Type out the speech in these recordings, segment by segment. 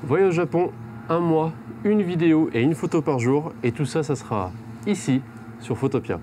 Voyage au Japon, un mois, une vidéo et une photo par jour. Et tout ça, ça sera ici, sur Photopia.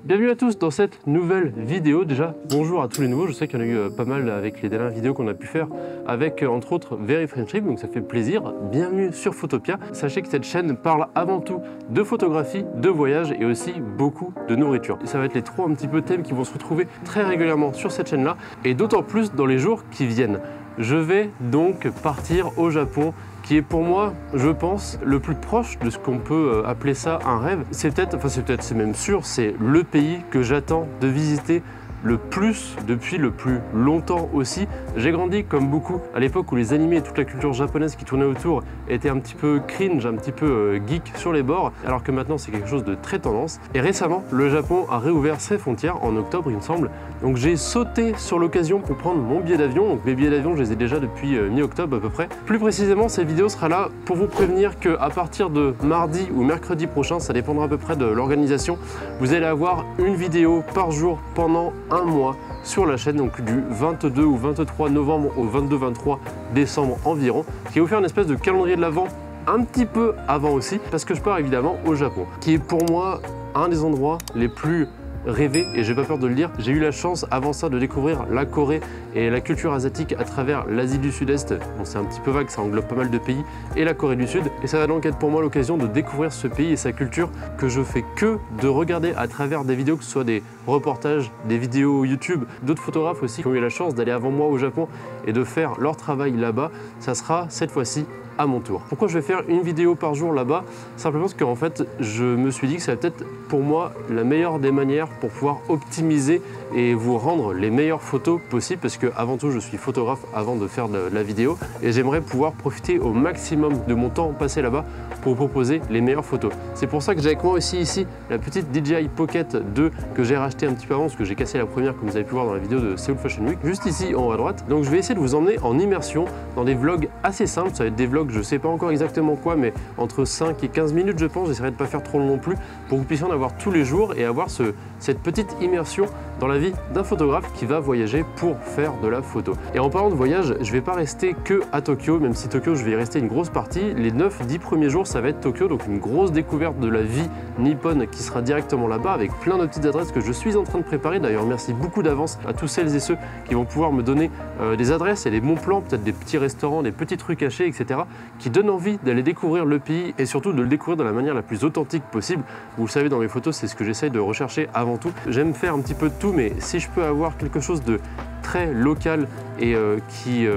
Bienvenue à tous dans cette nouvelle vidéo. Déjà, bonjour à tous les nouveaux. Je sais qu'il y en a eu pas mal avec les dernières vidéos qu'on a pu faire avec, entre autres, Very Friendship, donc ça fait plaisir. Bienvenue sur Photopia. Sachez que cette chaîne parle avant tout de photographie, de voyage et aussi beaucoup de nourriture. Et ça va être les trois un petit peu thèmes qui vont se retrouver très régulièrement sur cette chaîne-là et d'autant plus dans les jours qui viennent. Je vais donc partir au Japon, qui est pour moi, je pense, le plus proche de ce qu'on peut appeler ça un rêve. C'est même sûr, c'est le pays que j'attends de visiter le plus depuis le plus longtemps aussi. J'ai grandi comme beaucoup à l'époque où les animés et toute la culture japonaise qui tournait autour étaient un petit peu cringe, un petit peu geek sur les bords, alors que maintenant c'est quelque chose de très tendance. Et récemment, le Japon a réouvert ses frontières en octobre, il me semble. Donc j'ai sauté sur l'occasion pour prendre mon billet d'avion. Donc mes billets d'avion, je les ai déjà depuis mi-octobre à peu près. Plus précisément, cette vidéo sera là pour vous prévenir qu'à partir de mardi ou mercredi prochain, ça dépendra à peu près de l'organisation, vous allez avoir une vidéo par jour pendant un mois sur la chaîne, donc du 22 ou 23 novembre au 22-23 décembre environ, qui va vous faire une espèce de calendrier de l'Avent un petit peu avant aussi, parce que je pars évidemment au Japon, qui est pour moi un des endroits les plus rêvé, et j'ai pas peur de le dire. J'ai eu la chance avant ça de découvrir la Corée et la culture asiatique à travers l'Asie du Sud-Est. Bon, c'est un petit peu vague, ça englobe pas mal de pays, et la Corée du Sud. Et ça va donc être pour moi l'occasion de découvrir ce pays et sa culture que je fais que de regarder à travers des vidéos, que ce soit des reportages, des vidéos YouTube, d'autres photographes aussi qui ont eu la chance d'aller avant moi au Japon et de faire leur travail là-bas. Ça sera cette fois-ci à mon tour. Pourquoi je vais faire une vidéo par jour là-bas? Simplement parce qu'en fait, je me suis dit que ça va peut-être pour moi la meilleure des manières pour pouvoir optimiser et vous rendre les meilleures photos possibles, parce que avant tout, je suis photographe avant de faire de la vidéo et j'aimerais pouvoir profiter au maximum de mon temps passé là-bas pour vous proposer les meilleures photos. C'est pour ça que j'ai avec moi aussi ici la petite DJI Pocket 2 que j'ai racheté un petit peu avant, parce que j'ai cassé la première comme vous avez pu voir dans la vidéo de Seoul Fashion Week, juste ici en haut à droite. Donc je vais essayer de vous emmener en immersion dans des vlogs assez simples. Ça va être des vlogs, je sais pas encore exactement quoi, mais entre 5 et 15 minutes je pense. J'essaierai de pas faire trop long non plus pour que vous puissiez en avoir tous les jours et avoir cette petite immersion dans la vie d'un photographe qui va voyager pour faire de la photo. Et en parlant de voyage, je vais pas rester que à Tokyo, même si Tokyo je vais y rester une grosse partie. Les 9-10 premiers jours ça va être Tokyo, donc une grosse découverte de la vie nippone qui sera directement là-bas avec plein de petites adresses que je suis en train de préparer. D'ailleurs merci beaucoup d'avance à tous celles et ceux qui vont pouvoir me donner des adresses et des bons plans, peut-être des petits restaurants, des petits trucs cachés, etc. qui donnent envie d'aller découvrir le pays et surtout de le découvrir de la manière la plus authentique possible. Vous le savez, dans mes photos c'est ce que j'essaye de rechercher avant tout. J'aime faire un petit peu de tout, mais si je peux avoir quelque chose de très local et qui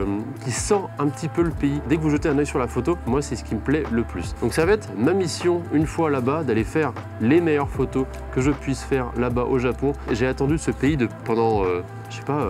sent un petit peu le pays, dès que vous jetez un œil sur la photo, moi c'est ce qui me plaît le plus. Donc ça va être ma mission une fois là-bas, d'aller faire les meilleures photos que je puisse faire là-bas au Japon. J'ai attendu ce pays pendant, je sais pas,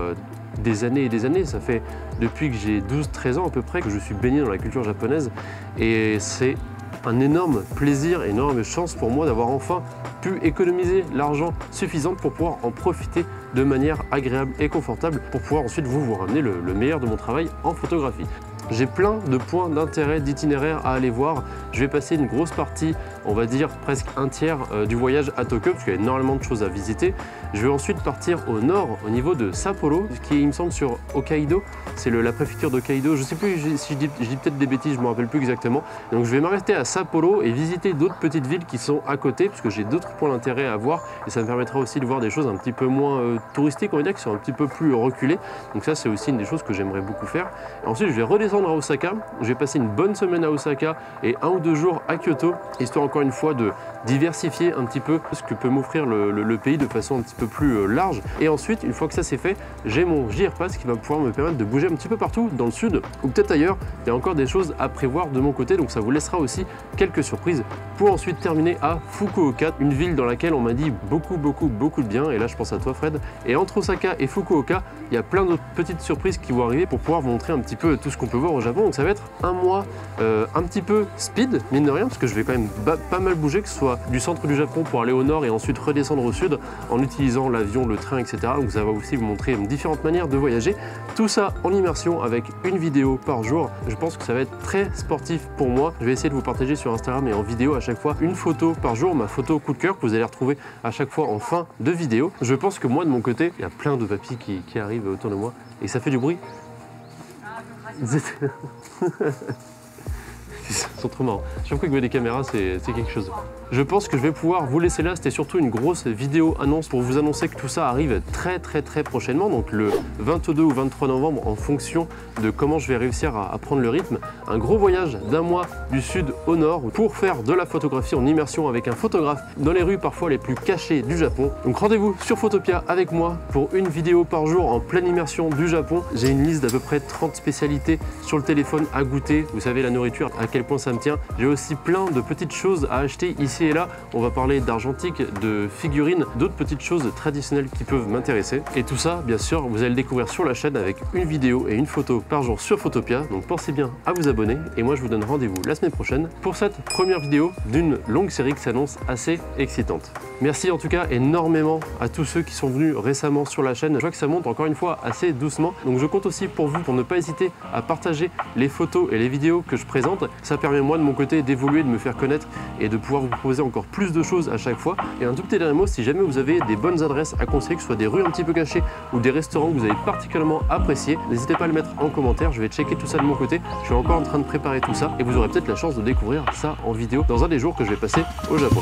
des années et des années. Ça fait depuis que j'ai 12-13 ans à peu près que je suis baigné dans la culture japonaise, et c'est un énorme plaisir et une énorme chance pour moi d'avoir enfin pu économiser l'argent suffisant pour pouvoir en profiter de manière agréable et confortable pour pouvoir ensuite vous ramener le meilleur de mon travail en photographie. J'ai plein de points d'intérêt, d'itinéraire à aller voir. Je vais passer une grosse partie, on va dire presque un tiers du voyage à Tokyo, parce qu'il y a énormément de choses à visiter. Je vais ensuite partir au nord, au niveau de Sapporo, qui est, il me semble, sur Hokkaido. C'est la préfecture d'Hokkaido. Je ne sais plus si je dis peut-être des bêtises, je ne me rappelle plus exactement. Donc je vais m'arrêter à Sapporo et visiter d'autres petites villes qui sont à côté, puisque j'ai d'autres points d'intérêt à voir. Et ça me permettra aussi de voir des choses un petit peu moins touristiques, on va dire, qui sont un petit peu plus reculées. Donc ça, c'est aussi une des choses que j'aimerais beaucoup faire. Et ensuite, je vais redescendre à Osaka. Je vais passer une bonne semaine à Osaka et 1 ou 2 jours à Kyoto, histoire encore une fois de diversifier un petit peu ce que peut m'offrir le pays de façon un petit peu plus large. Et ensuite, une fois que ça c'est fait, j'ai mon JR Pass qui va pouvoir me permettre de bouger un petit peu partout dans le sud ou peut-être ailleurs. Il y a encore des choses à prévoir de mon côté, donc ça vous laissera aussi quelques surprises pour ensuite terminer à Fukuoka, une ville dans laquelle on m'a dit beaucoup de bien, et là je pense à toi Fred. Et entre Osaka et Fukuoka, il y a plein d'autres petites surprises qui vont arriver pour pouvoir vous montrer un petit peu tout ce qu'on peut voir au Japon. Donc ça va être un mois un petit peu speed, mine de rien, parce que je vais quand même pas mal bougé, que ce soit du centre du Japon pour aller au nord et ensuite redescendre au sud en utilisant l'avion, le train, etc. Donc ça va aussi vous montrer différentes manières de voyager. Tout ça en immersion avec une vidéo par jour. Je pense que ça va être très sportif pour moi. Je vais essayer de vous partager sur Instagram et en vidéo à chaque fois une photo par jour, ma photo coup de cœur que vous allez retrouver à chaque fois en fin de vidéo. Je pense que moi de mon côté, il y a plein de papis qui arrivent autour de moi et ça fait du bruit. Ils sont trop marrants. Chaque fois que vous voyez des caméras, c'est quelque chose. Je pense que je vais pouvoir vous laisser là. C'était surtout une grosse vidéo annonce pour vous annoncer que tout ça arrive très prochainement, donc le 22 ou 23 novembre en fonction de comment je vais réussir à prendre le rythme. Un gros voyage d'un mois du sud au nord pour faire de la photographie en immersion avec un photographe dans les rues parfois les plus cachées du Japon. Donc rendez-vous sur Photopia avec moi pour une vidéo par jour en pleine immersion du Japon. J'ai une liste d'à peu près 30 spécialités sur le téléphone à goûter. Vous savez, la nourriture, à quel point ça me tient. J'ai aussi plein de petites choses à acheter ici et là. On va parler d'argentique, de figurines, d'autres petites choses traditionnelles qui peuvent m'intéresser. Et tout ça, bien sûr, vous allez le découvrir sur la chaîne avec une vidéo et une photo par jour sur Photopia. Donc pensez bien à vous abonner et moi je vous donne rendez-vous la semaine prochaine pour cette première vidéo d'une longue série qui s'annonce assez excitante. Merci en tout cas énormément à tous ceux qui sont venus récemment sur la chaîne. Je vois que ça monte encore une fois assez doucement. Donc je compte aussi pour vous pour ne pas hésiter à partager les photos et les vidéos que je présente. Ça permet moi de mon côté d'évoluer, de me faire connaître et de pouvoir vous proposer encore plus de choses à chaque fois. Et un tout petit dernier mot, si jamais vous avez des bonnes adresses à conseiller, que ce soit des rues un petit peu cachées ou des restaurants que vous avez particulièrement appréciés, n'hésitez pas à le mettre en commentaire. Je vais checker tout ça de mon côté. Je suis encore en train de préparer tout ça et vous aurez peut-être la chance de découvrir ça en vidéo dans un des jours que je vais passer au Japon.